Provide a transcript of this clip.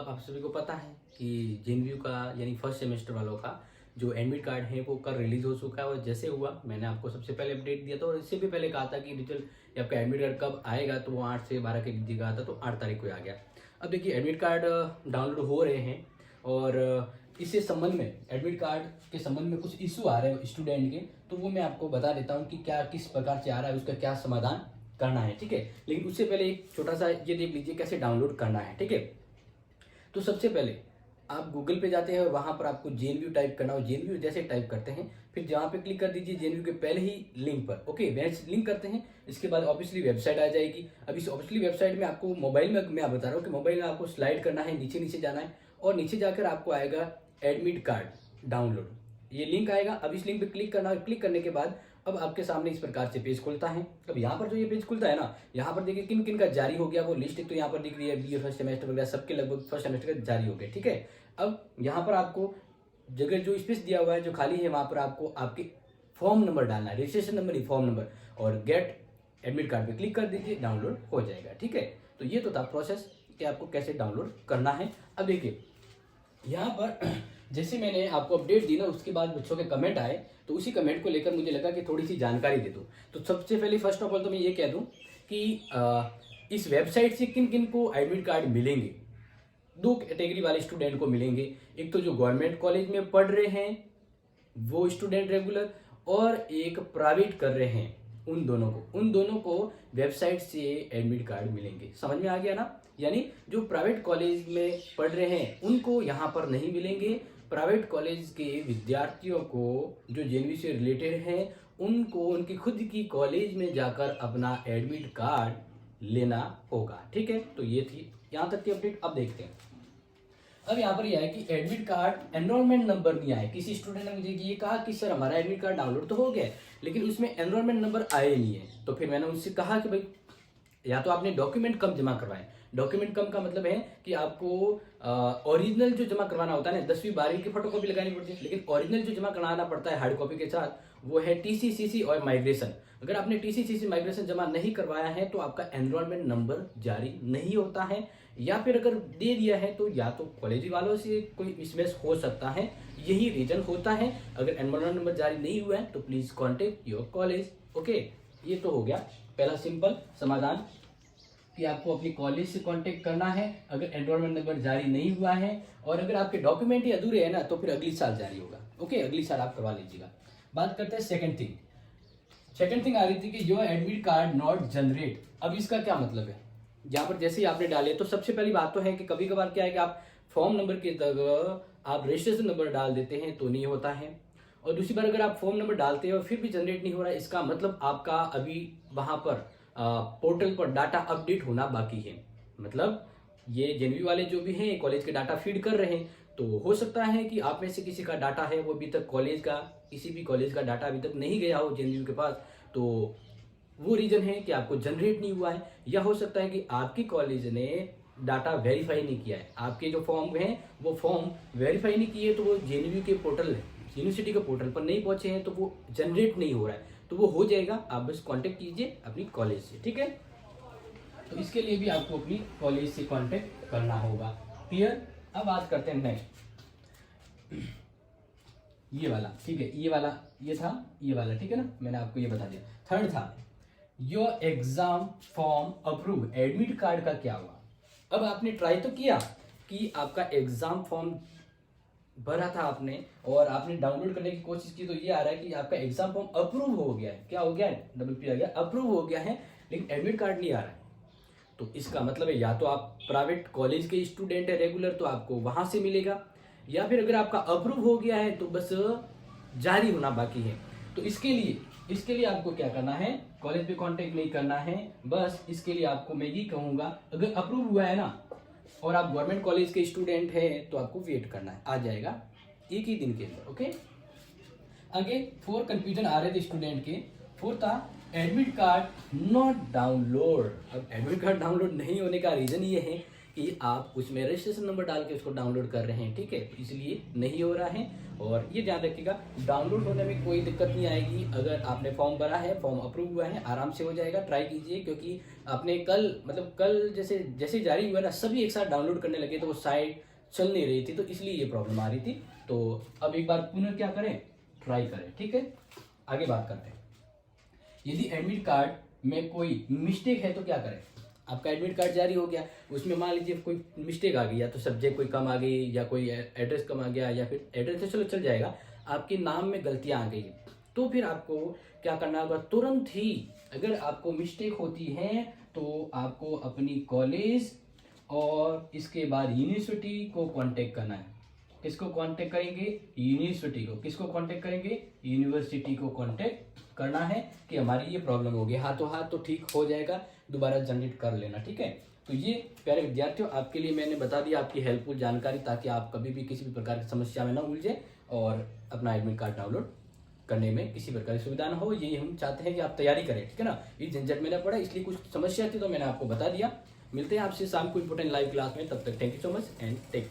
अब आप सभी को पता है कि जेएनयू का यानी फर्स्ट सेमेस्टर वालों का जो एडमिट कार्ड है वो कल रिलीज हो चुका है। और जैसे हुआ मैंने आपको सबसे पहले अपडेट दिया था और इससे भी पहले कहा था कि रिजल्ट या आपका एडमिट कार्ड कब आएगा, तो वो 8 से 12 के बीच कहा था, तो 8 तारीख को आ गया। अब देखिए एडमिट कार्ड डाउनलोड हो रहे हैं और इससे संबंध में एडमिट कार्ड के संबंध में कुछ इशू आ रहे हैं स्टूडेंट के, तो वो मैं आपको बता देता हूँ कि क्या किस प्रकार से आ रहा है, उसका क्या समाधान करना है। ठीक है, लेकिन उससे पहले एक छोटा सा ये देख लीजिए कैसे डाउनलोड करना है। ठीक है, तो सबसे पहले आप गूगल पे जाते हैं, वहां पर आपको जेएनयू टाइप करना हो। जेएनयू जैसे टाइप करते हैं फिर जहां पे क्लिक कर दीजिए जेएनयू के पहले ही लिंक पर। ओके, लिंक करते हैं, इसके बाद ऑब्वियसली वेबसाइट आ जाएगी। अब इस ऑब्वियसली वेबसाइट में आपको मोबाइल में, मैं बता रहा हूँ कि मोबाइल में आपको स्लाइड करना है, नीचे नीचे जाना है और नीचे जाकर आपको आएगा एडमिट कार्ड डाउनलोड, ये लिंक आएगा। अब इस लिंक पे क्लिक करना है, क्लिक करने के बाद अब आपके सामने इस प्रकार से पेज खुलता है। अब यहाँ पर जो ये पेज खुलता है ना, यहाँ पर देखिए किन किन का जारी हो गया वो लिस्ट तो यहाँ पर दिख रही है। बीए फर्स्ट सेमेस्टर वगैरह सबके लगभग फर्स्ट सेमेस्टर का जारी हो गया। ठीक है, अब यहाँ पर आपको जगह जो स्पेस दिया हुआ है जो खाली है वहाँ पर आपको आपके फॉर्म नंबर डालना है, रजिस्ट्रेशन नंबर नहीं फॉर्म नंबर, और गेट एडमिट कार्ड पे क्लिक कर दीजिए, डाउनलोड हो जाएगा। ठीक है, तो ये तो था प्रोसेस कि आपको कैसे डाउनलोड करना है। अब देखिए यहाँ पर जैसे मैंने आपको अपडेट दी ना, उसके बाद बच्चों के कमेंट आए, तो उसी कमेंट को लेकर मुझे लगा कि थोड़ी सी जानकारी दे दूं। तो सबसे पहले फर्स्ट ऑफ ऑल तो मैं ये कह दूं कि इस वेबसाइट से किन किन को एडमिट कार्ड मिलेंगे। दो कैटेगरी वाले स्टूडेंट को मिलेंगे, एक तो जो गवर्नमेंट कॉलेज में पढ़ रहे हैं वो स्टूडेंट रेगुलर, और एक प्राइवेट कर रहे हैं, उन दोनों को वेबसाइट से एडमिट कार्ड मिलेंगे। समझ में आ गया ना? यानी जो प्राइवेट कॉलेज में पढ़ रहे हैं उनको यहाँ पर नहीं मिलेंगे, प्राइवेट कॉलेज के विद्यार्थियों को जो जेएनयू से रिलेटेड हैं उनको उनकी खुद की कॉलेज में जाकर अपना एडमिट कार्ड लेना होगा। ठीक है, तो ये थी यहाँ तक की अपडेट। अब देखते हैं, अब यहाँ पर यह है कि एडमिट कार्ड एनरोलमेंट नंबर नहीं आया। किसी स्टूडेंट ने मुझे ये कहा कि सर हमारा एडमिट कार्ड डाउनलोड तो हो गया है लेकिन उसमें एनरोलमेंट नंबर आए नहीं है। तो फिर मैंने उनसे कहा कि भाई या तो आपने डॉक्यूमेंट कम जमा करवाए। डॉक्यूमेंट कम का मतलब है कि आपको ओरिजिनल जो जमा करवाना होता है ना, 10वीं 12वीं की फोटोकॉपी लगानी पड़ती है, लेकिन ओरिजिनल जो जमा कराना पड़ता है हार्ड कॉपी के साथ वो है टीसीसीसी और माइग्रेशन। अगर आपने टीसीसीसी माइग्रेशन जमा नहीं करवाया है तो आपका एनरोलमेंट नंबर जारी नहीं होता है, या फिर अगर दे दिया है तो या तो कॉलेज वालों से कोई मिसमैच हो सकता है, यही रीजन होता है। अगर एनरोलमेंट नंबर जारी नहीं हुआ है तो please contact your college. Okay, ये तो हो गया पहला सिंपल समाधान कि आपको अपनी कॉलेज से कांटेक्ट करना है अगर एनरोलमेंट नंबर जारी नहीं हुआ है, और अगर आपके डॉक्यूमेंट ही अधूरे है ना तो फिर अगली साल जारी होगा। ओके, अगली साल आप करवा लीजिएगा। बात करते हैं सेकंड थिंग आ रही थी कि your admit card not generate. अब इसका क्या मतलब है? यहाँ पर जैसे ही आपने डाले तो सबसे पहली बात तो है कि कभी कभार क्या है कि आप फॉर्म नंबर की जगह आप रजिस्ट्रेशन नंबर डाल देते हैं तो नहीं होता है, और दूसरी बार अगर आप फॉर्म नंबर डालते हैं और फिर भी जनरेट नहीं हो रहा है, इसका मतलब आपका अभी वहां पर पोर्टल पर डाटा अपडेट होना बाकी है। मतलब ये जेएनयू वाले जो भी हैं कॉलेज के डाटा फीड कर रहे हैं, तो हो सकता है कि आप में से किसी का डाटा है वो अभी तक कॉलेज का, किसी भी कॉलेज का डाटा अभी तक नहीं गया हो जेएनयू के पास, तो वो रीजन है कि आपको जनरेट नहीं हुआ है। या हो सकता है कि आपकी कॉलेज ने डाटा वेरीफाई नहीं किया है, आपके जो फॉर्म हैं वो फॉर्म वेरीफाई नहीं किए, तो वो जेएनयू के पोर्टल यूनिवर्सिटी के पोर्टल पर नहीं पहुंचे हैं, तो वो जनरेट नहीं हो रहा है। तो वो हो जाएगा, आप बस कांटेक्ट कीजिए अपनी कॉलेज से। ठीक है, तो इसके लिए भी आपको अपनी कॉलेज से कांटेक्ट करना होगा। क्लियर? अब बात करते हैं नेक्स्ट, ये वाला। ठीक है, ये वाला ये था, ये वाला ठीक है ना, मैंने आपको ये बता दिया। थर्ड था your exam form approve. Admit card का क्या हुआ? अब आपने ट्राई तो किया कि आपका एग्जाम फॉर्म भरा था आपने और आपने डाउनलोड करने की कोशिश की, तो ये आ रहा है कि आपका एग्जाम फॉर्म अप्रूव हो गया है। क्या हो गया है? डबल पी आ गया, अप्रूव हो गया है, लेकिन एडमिट कार्ड नहीं आ रहा है। तो इसका मतलब है या तो आप प्राइवेट कॉलेज के स्टूडेंट है रेगुलर तो आपको वहां से मिलेगा, या फिर अगर आपका अप्रूव हो गया है तो बस जारी होना बाकी है। तो इसके लिए आपको क्या करना है? कॉलेज पे कांटेक्ट नहीं करना है, बस इसके लिए आपको मैं ये कहूंगा अगर अप्रूव हुआ है ना और आप गवर्नमेंट कॉलेज के स्टूडेंट हैं तो आपको वेट करना है, आ जाएगा एक ही दिन के अंदर। ओके, आगे 4 कंफ्यूजन आ रहे थे स्टूडेंट के। 4 था एडमिट कार्ड नॉट डाउनलोड। अब एडमिट कार्ड डाउनलोड नहीं होने का रीजन ये है कि आप उसमें रजिस्ट्रेशन नंबर डाल के उसको डाउनलोड कर रहे हैं, ठीक है, तो इसलिए नहीं हो रहा है। और ये ध्यान रखिएगा, डाउनलोड होने में कोई दिक्कत नहीं आएगी। अगर आपने फॉर्म भरा है, फॉर्म अप्रूव हुआ है, आराम से हो जाएगा। ट्राई कीजिए, क्योंकि आपने कल जैसे जैसे जारी हुआ ना, सभी एक साथ डाउनलोड करने लगे तो वो साइट चल नहीं रही थी, तो इसलिए ये प्रॉब्लम आ रही थी। तो अब एक बार पुनः क्या करें, ट्राई करें, ठीक है। आगे बात करते हैं, यदि एडमिट कार्ड में कोई मिस्टेक है तो क्या करें। आपका एडमिट कार्ड जारी हो गया, उसमें मान लीजिए कोई मिस्टेक आ गई, या तो सब्जेक्ट कोई कम आ गई, या कोई एड्रेस कम आ गया, या फिर एड्रेस तो चलो चल जाएगा, आपके नाम में गलतियां आ गई, तो फिर आपको क्या करना होगा, तुरंत ही अगर आपको मिस्टेक होती है तो आपको अपनी कॉलेज और इसके बाद यूनिवर्सिटी को कांटेक्ट करना है। किसको कांटेक्ट करेंगे, यूनिवर्सिटी को। किसको कांटेक्ट करेंगे, यूनिवर्सिटी को कांटेक्ट करना है कि हमारी ये प्रॉब्लम हो गई, हाथों हाथ तो ठीक हो जाएगा, दोबारा जनरेट कर लेना, ठीक है। तो ये प्यारे विद्यार्थियों, आपके लिए मैंने बता दिया आपकी हेल्पफुल जानकारी, ताकि आप कभी भी किसी भी प्रकार की समस्या में ना उलझे और अपना एडमिट कार्ड डाउनलोड करने में किसी प्रकार की सुविधा ना हो। ये हम चाहते हैं कि आप तैयारी करें, ठीक है ना। इस झंझट में ना पड़ा, इसलिए कुछ समस्या थी तो मैंने आपको बता दिया। मिलते हैं आपसे शाम को इंपोर्टेंट लाइव क्लास में, तब तक thank you so much and take.